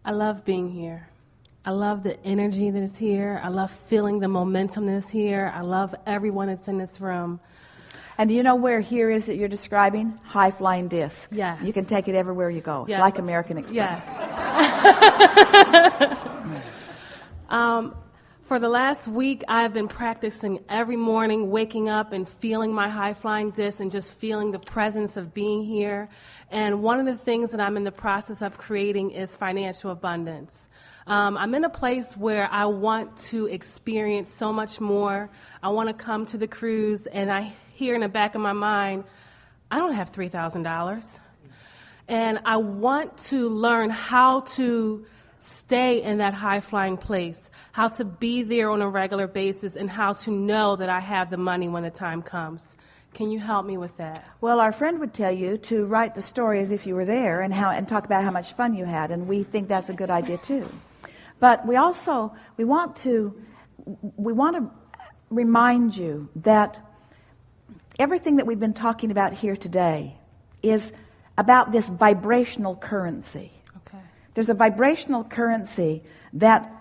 I love being here. I love the energy that is here. I love feeling the momentum that is here. I love everyone that's in this room. And do you know where here is that you're describing? High-flying disc. Yes. You can take it everywhere you go. It's Yes. like American Express. Yes. For the last week, I've been practicing every morning, waking up and feeling my high-flying disc and just feeling the presence of being here. And one of the things that I'm in the process of creating is financial abundance. I'm in a place where I want to experience so much more. I want to come to the cruise, and I hear in the back of my mind, I don't have $3,000. And I want to learn how to stay in that high-flying place, how to be there on a regular basis, and how to know that I have the money when the time comes. Can you help me with that? Well, our friend would tell you to write the story as if you were there and talk about how much fun you had, and we think that's a good idea too. But we want to remind you that everything that we've been talking about here today is about this vibrational currency. Okay. There's a vibrational currency that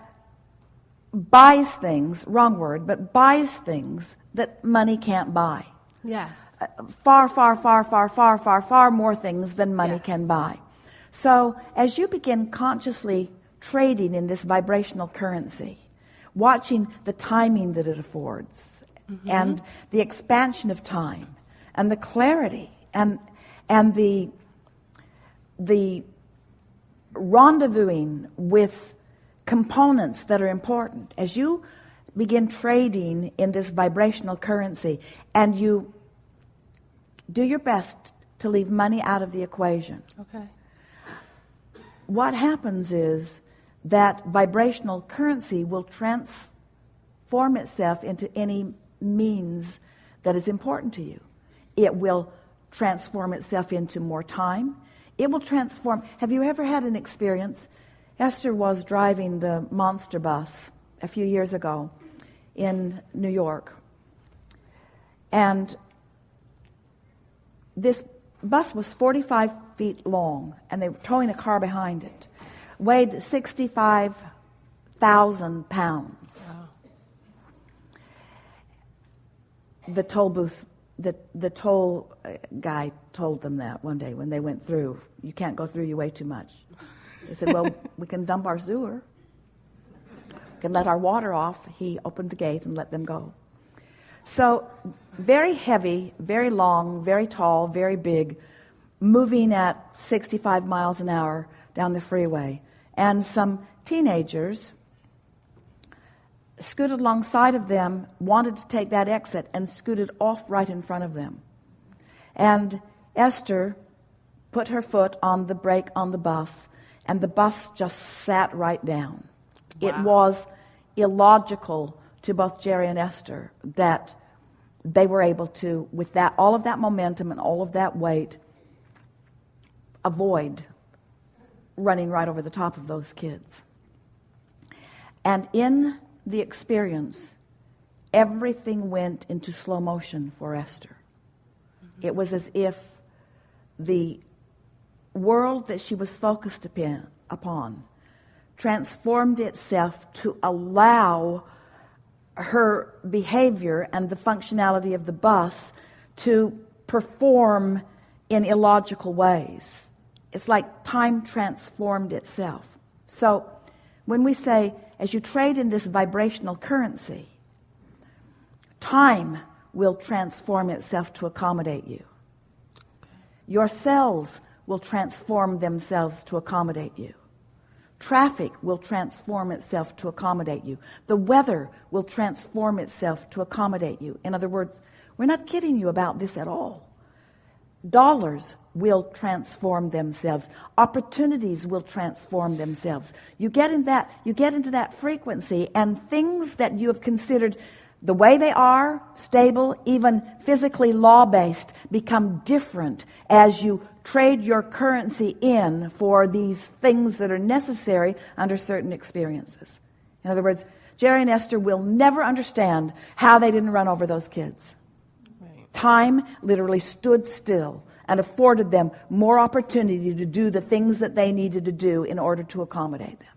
buys things, wrong word, but buys things that money can't buy. Yes. Far more things than money can buy. So as you begin consciously trading in this vibrational currency, watching the timing that it affords, and the expansion of time, and the clarity, and the rendezvousing with components that are important, as you begin trading in this vibrational currency, and you do your best to leave money out of the equation. Okay. What happens is that vibrational currency will transform itself into any means that is important to you. It will transform itself into more time. It will transform. Have you ever had an experience? Esther was driving the monster bus a few years ago in New York. And this bus was 45 feet long, and they were towing a car behind it. Weighed 65,000 pounds. Wow. The toll booth, the toll guy told them that one day when they went through. You can't go through, you weigh too much. They said, well, we can dump our sewer. We can let our water off. He opened the gate and let them go. So very heavy, very long, very tall, very big, moving at 65 miles an hour down the freeway. And some teenagers scooted alongside of them, wanted to take that exit, and scooted off right in front of them. And Esther put her foot on the brake on the bus, and the bus just sat right down. Wow. It was illogical to both Jerry and Esther that they were able to, with that, all of that momentum and all of that weight, avoid running right over the top of those kids. And in the experience, everything went into slow motion for Esther. It was as if the world that she was focused upon transformed itself to allow her behavior and the functionality of the bus to perform in illogical ways. It's like time transformed itself. So when we say, as you trade in this vibrational currency, time will transform itself to accommodate you. Your cells will transform themselves to accommodate you. Traffic will transform itself to accommodate you. The weather will transform itself to accommodate you. In other words, we're not kidding you about this at all. Dollars will transform themselves. Opportunities will transform themselves. You get into that frequency, and things that you have considered the way they are, stable, even physically law-based, become different as you trade your currency in for these things that are necessary under certain experiences. In other words, Jerry and Esther will never understand how they didn't run over those kids. Right. Time literally stood still and afforded them more opportunity to do the things that they needed to do in order to accommodate them.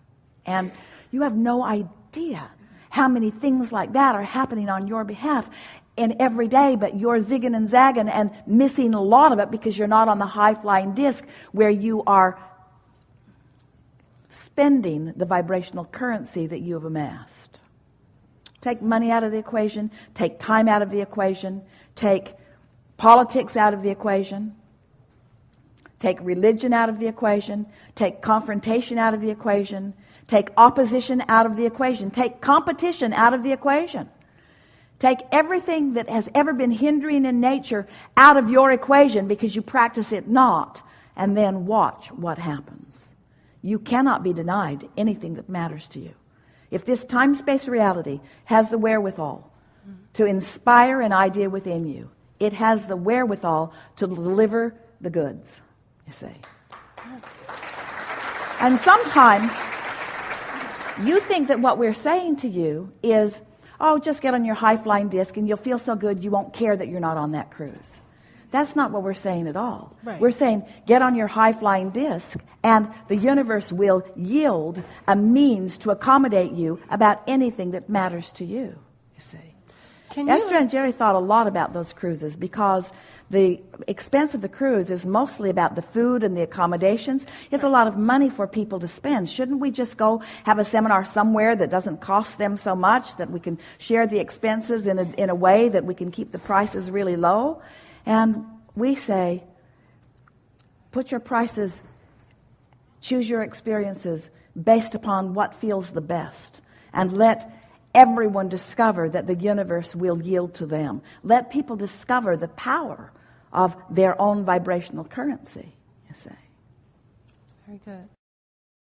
And you have no idea how many things like that are happening on your behalf in every day, but you're zigging and zagging and missing a lot of it because you're not on the high-flying disc where you are spending the vibrational currency that you have amassed. Take money out of the equation, take time out of the equation, take politics out of the equation, take religion out of the equation, take confrontation out of the equation, take opposition out of the equation, take competition out of the equation. Take everything that has ever been hindering in nature out of your equation because you practice it not, and then watch what happens. You cannot be denied anything that matters to you. If this time-space reality has the wherewithal to inspire an idea within you, it has the wherewithal to deliver the goods, you see. And sometimes you think that what we're saying to you is, oh, just get on your high-flying disc and you'll feel so good you won't care that you're not on that cruise. That's not what we're saying at all. Right. We're saying get on your high-flying disc and the universe will yield a means to accommodate you about anything that matters to you, you see. Esther and Jerry thought a lot about those cruises because the expense of the cruise is mostly about the food and the accommodations. It's a lot of money for people to spend. Shouldn't we just go have a seminar somewhere that doesn't cost them so much, that we can share the expenses in a way that we can keep the prices really low? And we say, put your prices, choose your experiences based upon what feels the best, and let everyone discover that the universe will yield to them. Let people discover the power of their own vibrational currency, you say. Very good.